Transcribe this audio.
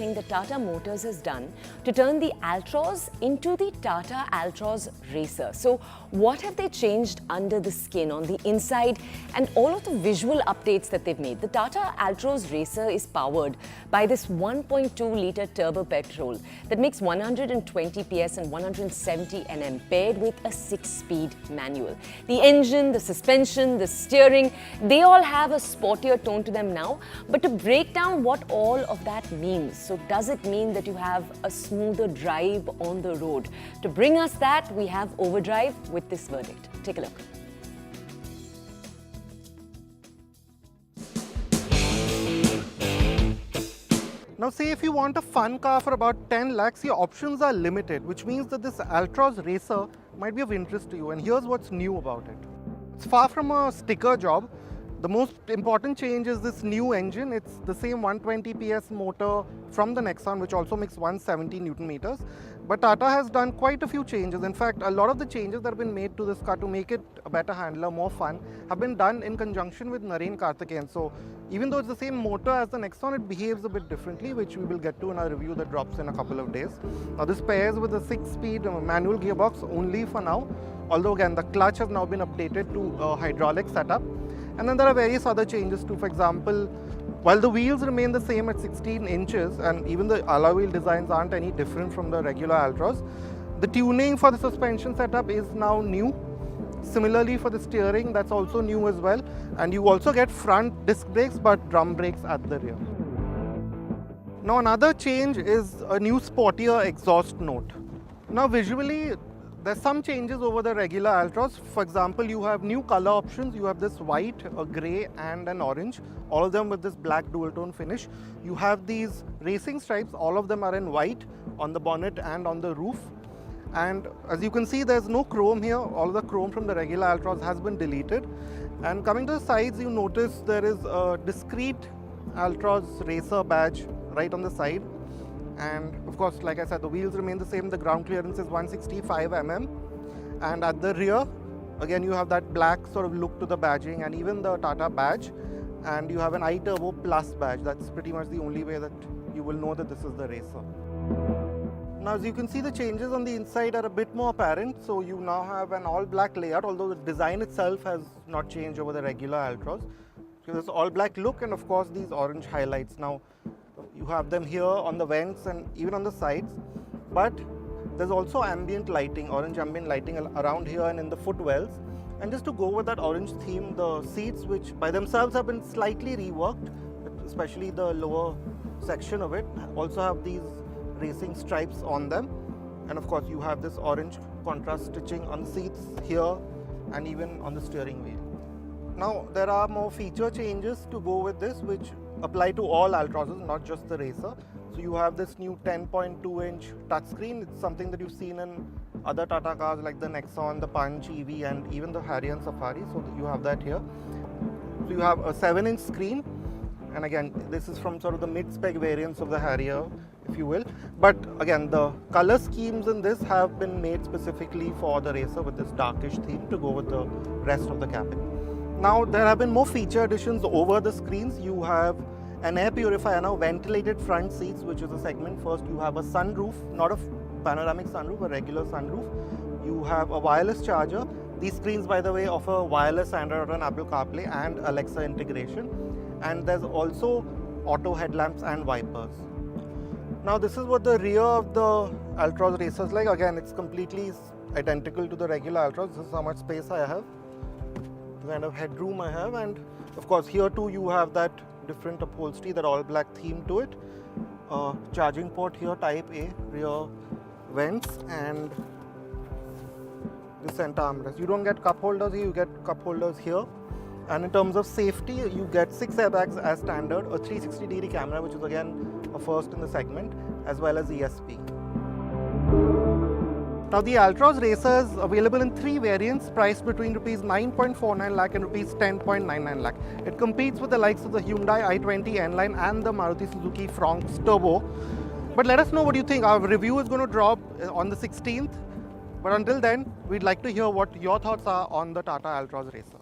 everything that Tata Motors has done to turn the Altroz into the Tata Altroz Racer. So what have they changed under the skin, on the inside, and all of the visual updates that they've made? The Tata Altroz Racer is powered by this 1.2-litre turbo petrol that makes 120 PS and 170 Nm, paired with a 6-speed manual. The engine, the suspension, the steering, they all have a sportier tone to them now. But to break down what all of that means, so does it mean that you have a smoother drive on the road? To bring us that, we have Overdrive with this verdict. Take a look. Now say if you want a fun car for about 10 lakhs, your options are limited, which means that this Altroz Racer might be of interest to you. And here's what's new about it. It's far from a sticker job. The most important change is this new engine. It's the same 120 PS motor from the Nexon, which also makes 170 Newton meters. But Tata has done quite a few changes. In fact, a lot of the changes that have been made to this car to make it a better handler, more fun, have been done in conjunction with Naren Karthikeyan. So even though it's the same motor as the Nexon, it behaves a bit differently, which we will get to in our review that drops in a couple of days. Now this pairs with a 6-speed manual gearbox only for now. Although again, the clutch has now been updated to a hydraulic setup. And then there are various other changes too. For example, while the wheels remain the same at 16 inches and even the alloy wheel designs aren't any different from the regular Altroz, the tuning for the suspension setup is now new. Similarly for the steering, that's also new as well. And you also get front disc brakes but drum brakes at the rear. Now another change is a new sportier exhaust note. Now visually, there's some changes over the regular Altroz. For example, you have new color options. You have this white, a grey and an orange, all of them with this black dual tone finish. You have these racing stripes, all of them are in white on the bonnet and on the roof. And as you can see, there's no chrome here. All of the chrome from the regular Altroz has been deleted. And coming to the sides, you notice there is a discrete Altroz Racer badge right on the side. And of course, like I said, the wheels remain the same. The ground clearance is 165 mm. And at the rear, again, you have that black sort of look to the badging and even the Tata badge. And you have an iTurbo Plus badge. That's pretty much the only way that you will know that this is the Racer. Now, as you can see, the changes on the inside are a bit more apparent. So you now have an all-black layout, although the design itself has not changed over the regular Altroz. So this all-black look and of course these orange highlights. Now, you have them here on the vents and even on the sides, but there's also ambient lighting, orange ambient lighting around here and in the footwells. And just to go with that orange theme, the seats, which by themselves have been slightly reworked, especially the lower section of it, also have these racing stripes on them. And of course, you have this orange contrast stitching on the seats here and even on the steering wheel. Now, there are more feature changes to go with this, which apply to all Altrozes, not just the Racer. So you have this new 10.2-inch touchscreen. It's something that you've seen in other Tata cars like the Nexon, the Punch EV, and even the Harrier and Safari. So you have that here. So you have a 7-inch screen. And again, this is from sort of the mid-spec variants of the Harrier, if you will. But again, the color schemes in this have been made specifically for the Racer with this darkish theme to go with the rest of the cabin. Now, there have been more feature additions over the screens. You have an air purifier now, ventilated front seats, which is a segment. First, you have a sunroof, not a panoramic sunroof, a regular sunroof. You have a wireless charger. These screens, by the way, offer wireless Android and Apple CarPlay and Alexa integration. And there's also auto headlamps and wipers. Now, this is what the rear of the Altroz Racer is like. Again, it's completely identical to the regular Altroz. This is how much space I have, the kind of headroom I have, and of course here too you have that different upholstery, that all black theme to it. Charging port here, type A, rear vents, and the center armrest. You don't get cup holders here, you get cup holders here. And in terms of safety, you get 6 airbags as standard, a 360-degree camera, which is again a first in the segment, as well as ESP. Now the Altroz Racer is available in 3 variants priced between Rs 9.49 lakh and Rs 10.99 lakh. It competes with the likes of the Hyundai i20 N-Line and the Maruti Suzuki Fronx Turbo. But let us know what you think. Our review is going to drop on the 16th. But until then, we'd like to hear what your thoughts are on the Tata Altroz Racer.